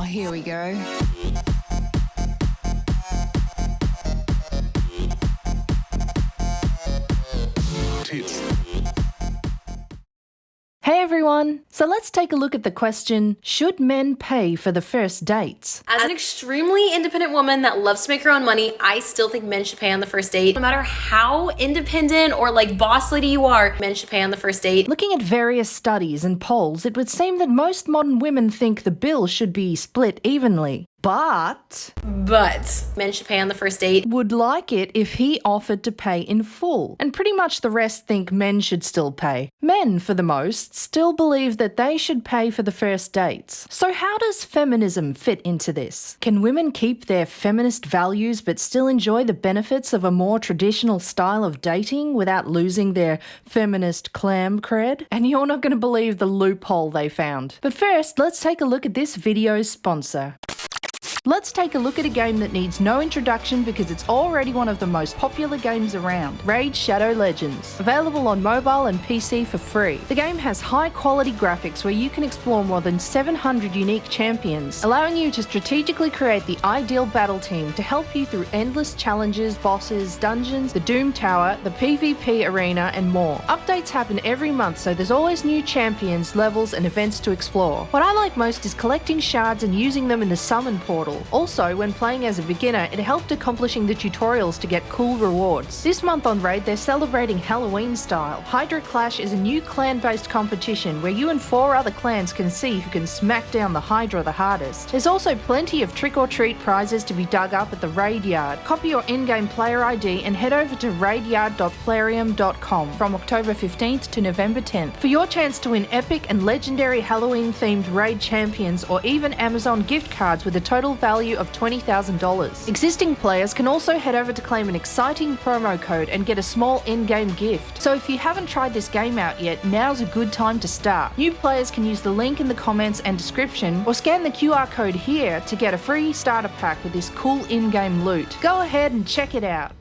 Oh, here we go. Tits. Hey everyone! So let's take a look at the question, should men pay for the first dates? As an extremely independent woman that loves to make her own money, I still think men should pay on the first date. No matter how independent or like boss lady you are, men should pay on the first date. Looking at various studies and polls, it would seem that most modern women think the bill should be split evenly. But men should pay on the first date. Would like it if he offered to pay in full. And pretty much the rest think men should still pay. Men, for the most, still believe that they should pay for the first dates. So how does feminism fit into this? Can women keep their feminist values but still enjoy the benefits of a more traditional style of dating without losing their feminist clam cred? And you're not going to believe the loophole they found. But first, let's take a look at this video's sponsor. Let's take a look at a game that needs no introduction because it's already one of the most popular games around, Raid Shadow Legends. Available on mobile and PC for free. The game has high quality graphics where you can explore more than 700 unique champions, allowing you to strategically create the ideal battle team to help you through endless challenges, bosses, dungeons, the Doom Tower, the PvP arena, and more. Updates happen every month, so there's always new champions, levels, and events to explore. What I like most is collecting shards and using them in the summon portal. Also, when playing as a beginner, it helped accomplishing the tutorials to get cool rewards. This month on Raid, they're celebrating Halloween style. Hydra Clash is a new clan-based competition where you and 4 other clans can see who can smack down the Hydra the hardest. There's also plenty of trick-or-treat prizes to be dug up at the Raid Yard. Copy your in-game player ID and head over to raidyard.plarium.com from October 15th to November 10th for your chance to win epic and legendary Halloween-themed Raid champions or even Amazon gift cards with a total value of $20,000. Existing players can also head over to claim an exciting promo code and get a small in-game gift. So if you haven't tried this game out yet, now's a good time to start. New players can use the link in the comments and description or scan the QR code here to get a free starter pack with this cool in-game loot. Go ahead and check it out.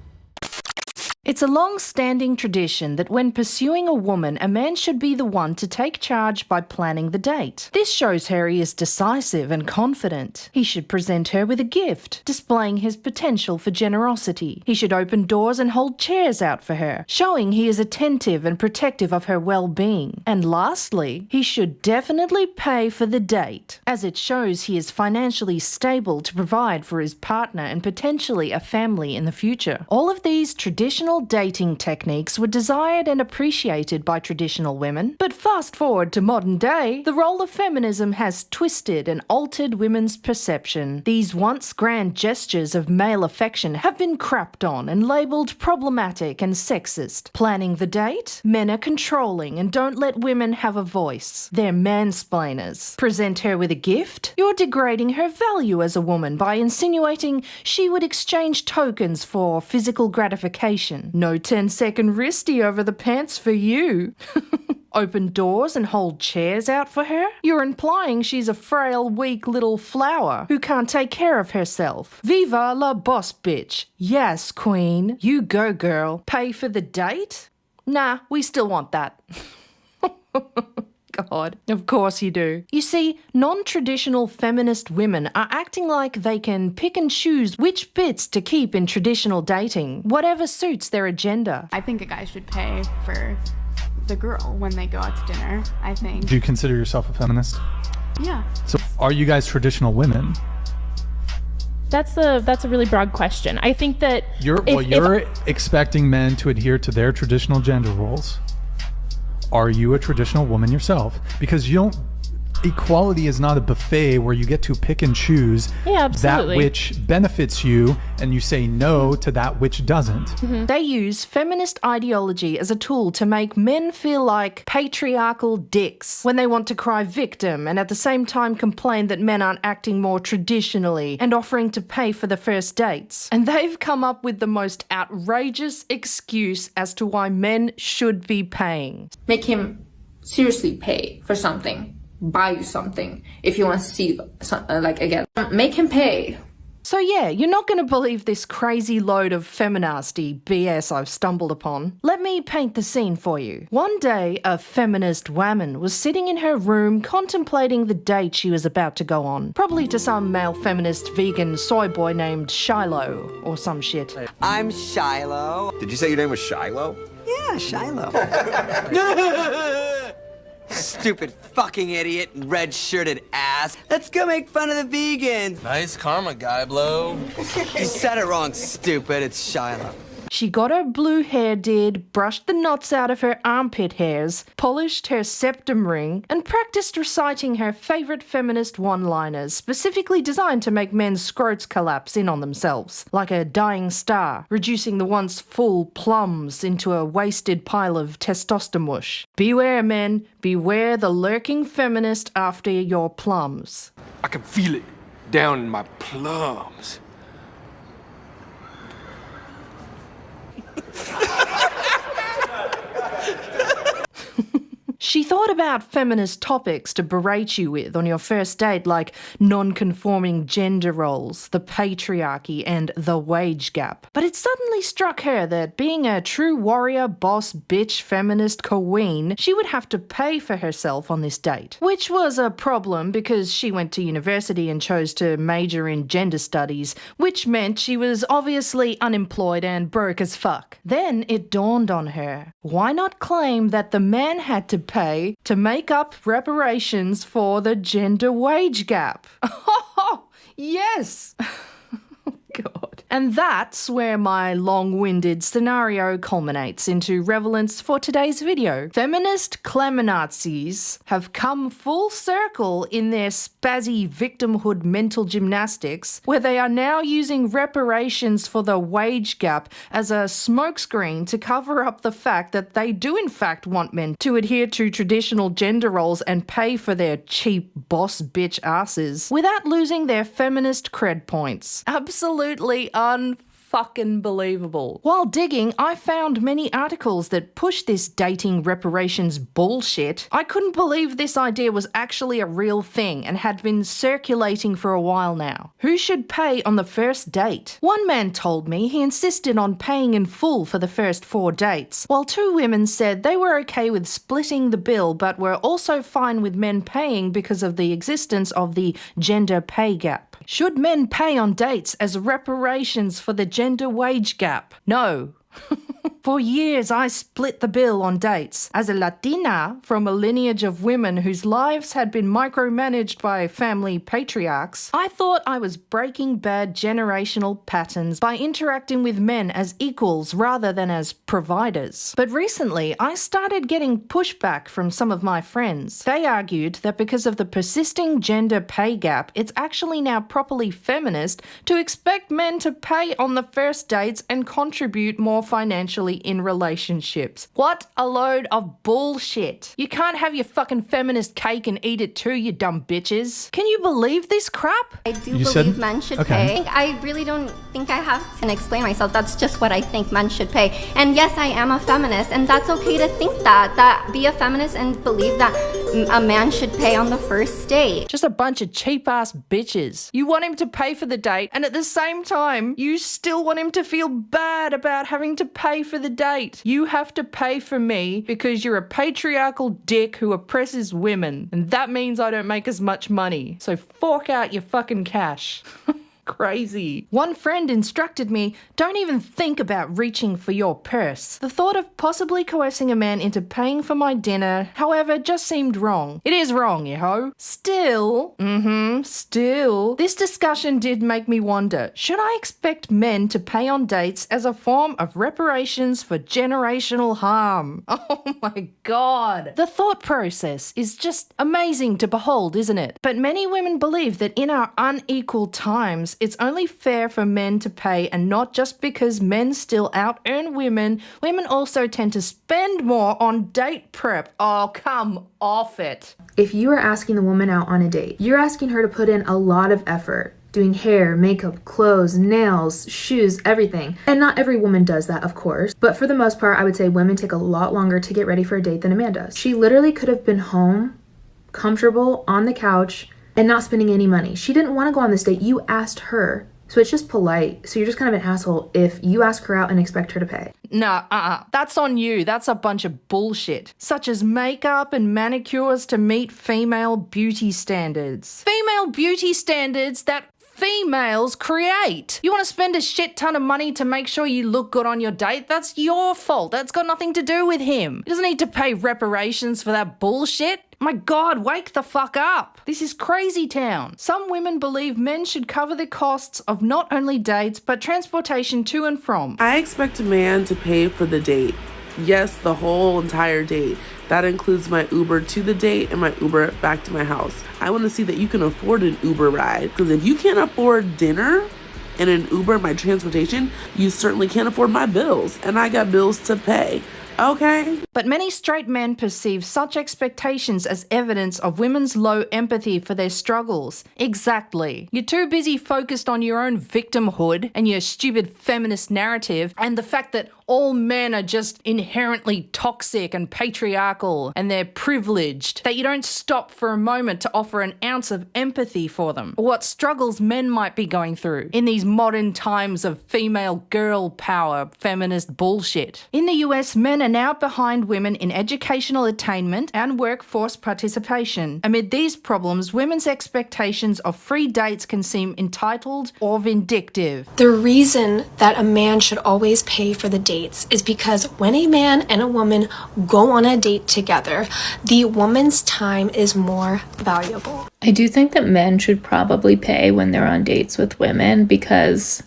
It's a long-standing tradition that when pursuing a woman, a man should be the one to take charge by planning the date. This shows her he is decisive and confident. He should present her with a gift, displaying his potential for generosity. He should open doors and hold chairs out for her, showing he is attentive and protective of her well-being. And lastly, he should definitely pay for the date, as it shows he is financially stable to provide for his partner and potentially a family in the future. All of these traditional dating techniques were desired and appreciated by traditional women. But fast forward to modern day, the role of feminism has twisted and altered women's perception. These once grand gestures of male affection have been crapped on and labelled problematic and sexist. Planning the date? Men are controlling and don't let women have a voice. They're mansplainers. Present her with a gift? You're degrading her value as a woman by insinuating she would exchange tokens for physical gratification. No 10-second wristy over the pants for you. Open doors and hold chairs out for her? You're implying she's a frail, weak little flower who can't take care of herself. Viva la boss bitch. Yes, queen. You go, girl. Pay for the date? Nah, we still want that. God, of course you do. You see, non-traditional feminist women are acting like they can pick and choose which bits to keep in traditional dating, whatever suits their agenda. I think a guy should pay for the girl when they go out to dinner, I think. Do you consider yourself a feminist? Yeah. So are you guys traditional women? That's a really broad question. I think that you're expecting men to adhere to their traditional gender roles. Are you a traditional woman yourself? Because equality is not a buffet where you get to pick and choose that which benefits you and you say no to that which doesn't. Mm-hmm. They use feminist ideology as a tool to make men feel like patriarchal dicks when they want to cry victim and at the same time complain that men aren't acting more traditionally and offering to pay for the first dates. And they've come up with the most outrageous excuse as to why men should be paying. Make him seriously pay for something. Buy you something if you want to see again. Make him pay. So yeah, you're not going to believe this crazy load of feminasty BS I've stumbled upon. Let me paint the scene for you. One day, a feminist woman was sitting in her room contemplating the date she was about to go on. Probably to some male feminist vegan soy boy named Shiloh or some shit. I'm Shiloh. Did you say your name was Shiloh? Yeah, Shiloh. Stupid fucking idiot, red-shirted ass. Let's go make fun of the vegans. Nice karma, guy blow. You said it wrong, stupid. It's Shiloh. She got her blue hair did, brushed the knots out of her armpit hairs, polished her septum ring, and practiced reciting her favourite feminist one-liners, specifically designed to make men's scrotes collapse in on themselves, like a dying star, reducing the once full plums into a wasted pile of testosterone. Beware, men, beware the lurking feminist after your plums. I can feel it down in my plums. She thought about feminist topics to berate you with on your first date, like non-conforming gender roles, the patriarchy, and the wage gap. But it suddenly struck her that being a true warrior, boss, bitch, feminist queen, she would have to pay for herself on this date. Which was a problem because she went to university and chose to major in gender studies, which meant she was obviously unemployed and broke as fuck. Then it dawned on her, why not claim that the man had to pay to make up reparations for the gender wage gap? Oh, yes! God. And that's where my long-winded scenario culminates into relevance for today's video. Feminist clemenazis have come full circle in their spazzy victimhood mental gymnastics, where they are now using reparations for the wage gap as a smokescreen to cover up the fact that they do in fact want men to adhere to traditional gender roles and pay for their cheap boss bitch asses without losing their feminist cred points. Absolutely unfucking believable. While digging, I found many articles that push this dating reparations bullshit. I couldn't believe this idea was actually a real thing and had been circulating for a while now. Who should pay on the first date? One man told me he insisted on paying in full for the first 4 dates, while 2 women said they were okay with splitting the bill but were also fine with men paying because of the existence of the gender pay gap. Should men pay on dates as reparations for the gender wage gap? No. For years, I split the bill on dates. As a Latina from a lineage of women whose lives had been micromanaged by family patriarchs, I thought I was breaking bad generational patterns by interacting with men as equals rather than as providers. But recently, I started getting pushback from some of my friends. They argued that because of the persisting gender pay gap, it's actually now properly feminist to expect men to pay on the first dates and contribute more financially in relationships. What a load of bullshit. You can't have your fucking feminist cake and eat it too, you dumb bitches. Can you believe this crap? I do believe men should pay. I really don't think I have to explain myself. That's just what I think men should pay. And yes, I am a feminist, and that's okay to think that be a feminist and believe that a man should pay on the first date. Just a bunch of cheap ass bitches. You want him to pay for the date, and at the same time, you still want him to feel bad about having to pay for the date. You have to pay for me because you're a patriarchal dick who oppresses women, and that means I don't make as much money. So fork out your fucking cash. Crazy. One friend instructed me, don't even think about reaching for your purse. The thought of possibly coercing a man into paying for my dinner, however, just seemed wrong. It is wrong, you ho. Still, this discussion did make me wonder, should I expect men to pay on dates as a form of reparations for generational harm? Oh my God. The thought process is just amazing to behold, isn't it? But many women believe that in our unequal times, it's only fair for men to pay, and not just because men still out-earn women. Women also tend to spend more on date prep. Oh, come off it. If you are asking the woman out on a date, you're asking her to put in a lot of effort. Doing hair, makeup, clothes, nails, shoes, everything. And not every woman does that, of course. But for the most part, I would say women take a lot longer to get ready for a date than a man does. She literally could have been home, comfortable, on the couch, and not spending any money. She didn't want to go on this date. You asked her So it's just polite. So you're just kind of an asshole if you ask her out and expect her to pay. Nah, that's on you. That's a bunch of bullshit. Such as makeup and manicures to meet female beauty standards. Female beauty standards that females create. You want to spend a shit ton of money to make sure you look good on your date? That's your fault. That's got nothing to do with him. He doesn't need to pay reparations for that bullshit. My God, wake the fuck up. This is crazy town. Some women believe men should cover the costs of not only dates, but transportation to and from. I expect a man to pay for the date. Yes, the whole entire date. That includes my Uber to the date and my Uber back to my house. I want to see that you can afford an Uber ride. Because if you can't afford dinner and an Uber, my transportation, you certainly can't afford my bills. And I got bills to pay. Okay. But many straight men perceive such expectations as evidence of women's low empathy for their struggles. Exactly. You're too busy focused on your own victimhood and your stupid feminist narrative and the fact that all men are just inherently toxic and patriarchal and they're privileged, that you don't stop for a moment to offer an ounce of empathy for them, or what struggles men might be going through in these modern times of female girl power feminist bullshit. In the US, men are now behind women in educational attainment and workforce participation. Amid these problems, women's expectations of free dates can seem entitled or vindictive. The reason that a man should always pay for the dates is because when a man and a woman go on a date together, the woman's time is more valuable. I do think that men should probably pay when they're on dates with women because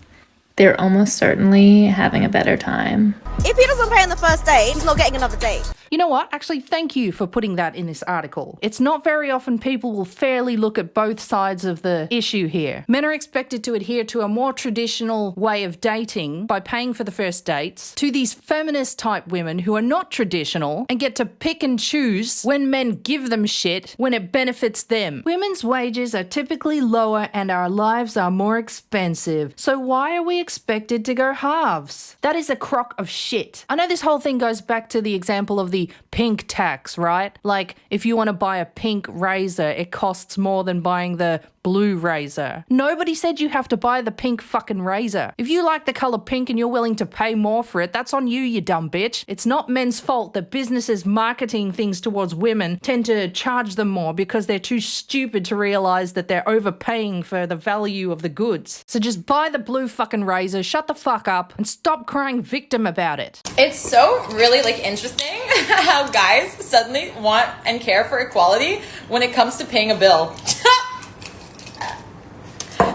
they're almost certainly having a better time. If he doesn't pay on the first date, he's not getting another date. You know what? Actually, thank you for putting that in this article. It's not very often people will fairly look at both sides of the issue here. Men are expected to adhere to a more traditional way of dating by paying for the first dates, to these feminist type women who are not traditional and get to pick and choose when men give them shit when it benefits them. Women's wages are typically lower and our lives are more expensive. So why are we expected to go halves? That is a crock of shit. I know this whole thing goes back to the example of the pink tax, right? Like, if you want to buy a pink razor, it costs more than buying the blue razor. Nobody said you have to buy the pink fucking razor. If you like the color pink and you're willing to pay more for it, that's on you, you dumb bitch. It's not men's fault that businesses marketing things towards women tend to charge them more because they're too stupid to realize that they're overpaying for the value of the goods. So just buy the blue fucking razor, shut the fuck up, and stop crying victim about it. It's so really interesting how guys suddenly want and care for equality when it comes to paying a bill.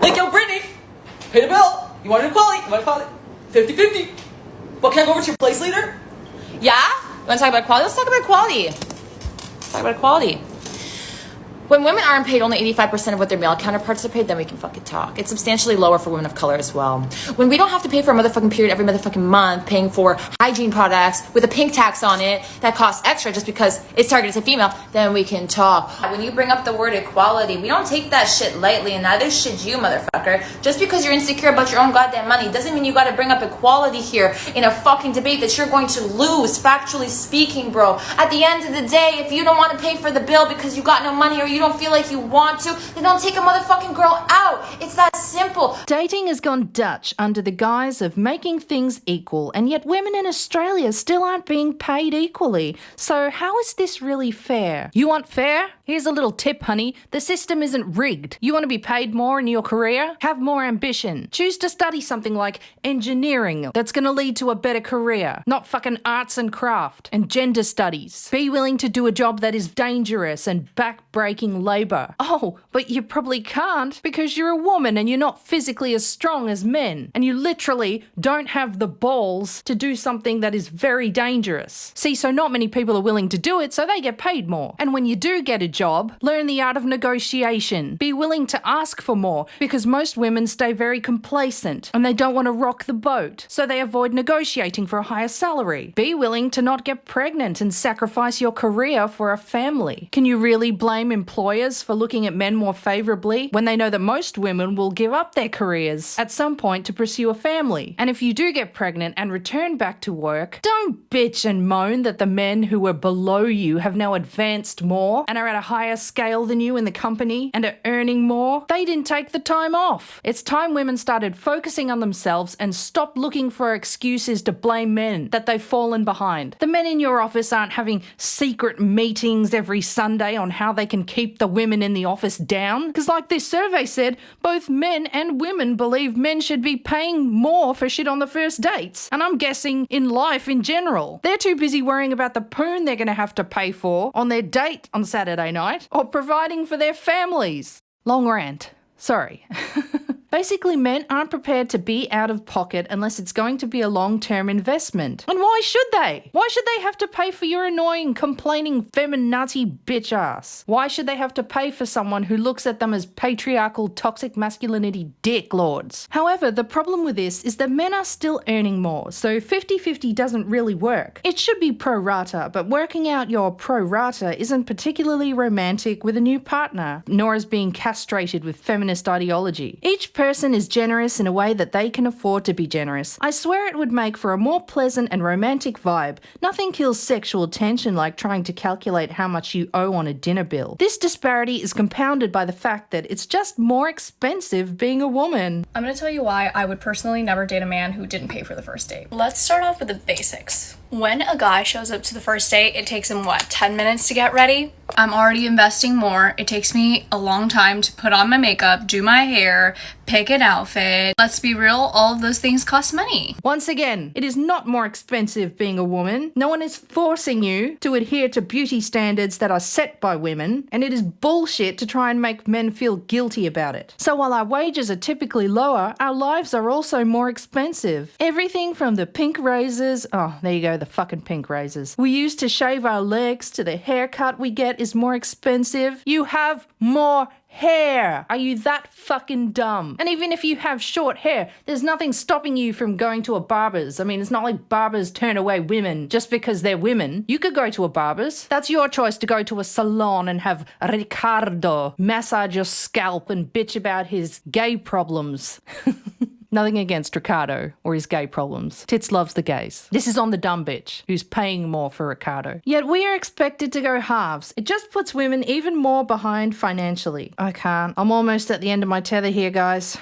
Like, yo, Brittany, pay the bill. You want equality? You want equality? 50-50. Well, can I go over to your place later? Yeah? You want to talk about equality? Let's talk about equality. Let's talk about equality. When women aren't paid only 85% of what their male counterparts are paid, then we can fucking talk. It's substantially lower for women of color as well. When we don't have to pay for a motherfucking period every motherfucking month, paying for hygiene products with a pink tax on it that costs extra just because it's targeted to female, then we can talk. When you bring up the word equality, we don't take that shit lightly, and neither should you, motherfucker. Just because you're insecure about your own goddamn money doesn't mean you gotta bring up equality here in a fucking debate that you're going to lose, factually speaking, bro. At the end of the day, if you don't want to pay for the bill because you got no money or you don't feel like you want to, then don't take a motherfucking girl out. It's that simple. Dating has gone Dutch under the guise of making things equal, and yet women in Australia still aren't being paid equally. So how is this really fair? You want fair? Here's a little tip, honey. The system isn't rigged. You want to be paid more in your career? Have more ambition. Choose to study something like engineering that's going to lead to a better career, not fucking arts and craft and gender studies. Be willing to do a job that is dangerous and back-breaking labor. Oh, but you probably can't because you're a woman and you're not physically as strong as men, and you literally don't have the balls to do something that is very dangerous. See, so not many people are willing to do it, so they get paid more. And when you do get a job, learn the art of negotiation. Be willing to ask for more because most women stay very complacent and they don't want to rock the boat, so they avoid negotiating for a higher salary. Be willing to not get pregnant and sacrifice your career for a family. Can you really blame employers for looking at men more favorably when they know that most women will give up their careers at some point to pursue a family? And if you do get pregnant and return back to work, don't bitch and moan that the men who were below you have now advanced more and are at a higher scale than you in the company and are earning more, they didn't take the time off. It's time women started focusing on themselves and stopped looking for excuses to blame men that they've fallen behind. The men in your office aren't having secret meetings every Sunday on how they can keep the women in the office down. Because like this survey said, both men and women believe men should be paying more for shit on the first dates. And I'm guessing in life in general. They're too busy worrying about the poon they're going to have to pay for on their date on Saturday night or providing for their families. Long rant. Sorry. Basically, men aren't prepared to be out of pocket unless it's going to be a long-term investment. And why should they? Why should they have to pay for your annoying, complaining, feminazi bitch ass? Why should they have to pay for someone who looks at them as patriarchal, toxic masculinity dick lords? However, the problem with this is that men are still earning more, so 50-50 doesn't really work. It should be pro rata, but working out your pro rata isn't particularly romantic with a new partner, nor is being castrated with feminist ideology. Each person is generous in a way that they can afford to be generous. I swear it would make for a more pleasant and romantic vibe. Nothing kills sexual tension like trying to calculate how much you owe on a dinner bill. This disparity is compounded by the fact that it's just more expensive being a woman. I'm gonna tell you why I would personally never date a man who didn't pay for the first date. Let's start off with the basics. When a guy shows up to the first date, it takes him, 10 minutes to get ready? I'm already investing more. It takes me a long time to put on my makeup, do my hair, pick an outfit. Let's be real, all of those things cost money. Once again, it is not more expensive being a woman. No one is forcing you to adhere to beauty standards that are set by women, and it is bullshit to try and make men feel guilty about it. So while our wages are typically lower, our lives are also more expensive. Everything from the pink razors, oh, there you go, the fucking pink razors, we use to shave our legs to the haircut we get is more expensive. You have more hair. Are you that fucking dumb? And even if you have short hair, there's nothing stopping you from going to a barber's. I mean, it's not like barbers turn away women just because they're women. You could go to a barber's. That's your choice to go to a salon and have Ricardo massage your scalp and bitch about his gay problems. Nothing against Ricardo or his gay problems. Tits loves the gays. This is on the dumb bitch who's paying more for Ricardo. Yet we are expected to go halves. It just puts women even more behind financially. I can't. I'm almost at the end of my tether here, guys.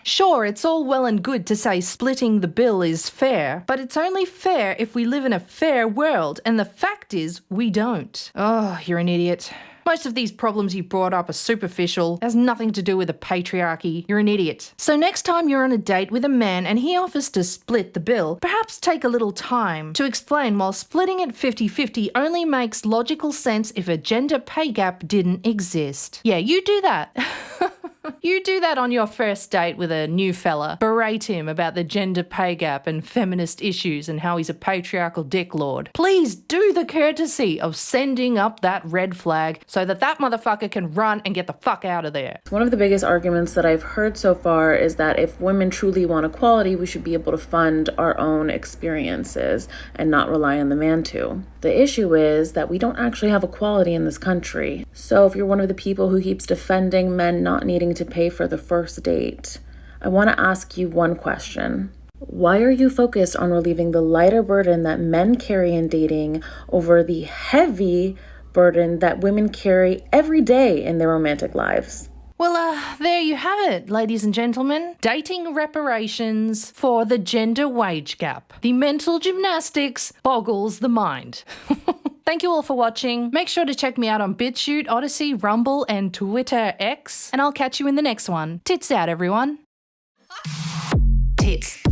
Sure, it's all well and good to say splitting the bill is fair, but it's only fair if we live in a fair world, and the fact is, we don't. Oh, you're an idiot. Most of these problems you brought up are superficial, has nothing to do with the patriarchy. You're an idiot. So next time you're on a date with a man and he offers to split the bill, perhaps take a little time to explain while splitting it 50-50 only makes logical sense if a gender pay gap didn't exist. Yeah, you do that. You do that on your first date with a new fella. Berate him about the gender pay gap and feminist issues and how he's a patriarchal dicklord. Please do the courtesy of sending up that red flag so that that motherfucker can run and get the fuck out of there. One of the biggest arguments that I've heard so far is that if women truly want equality, we should be able to fund our own experiences and not rely on the man to. The issue is that we don't actually have equality in this country. So if you're one of the people who keeps defending men not needing to pay for the first date, I want to ask you one question. Why are you focused on relieving the lighter burden that men carry in dating over the heavy burden that women carry every day in their romantic lives? Well, there you have it, ladies and gentlemen. Dating reparations for the gender wage gap. The mental gymnastics boggles the mind. Thank you all for watching. Make sure to check me out on BitChute, Odyssey, Rumble, and Twitter X. And I'll catch you in the next one. Tits out, everyone. Tits.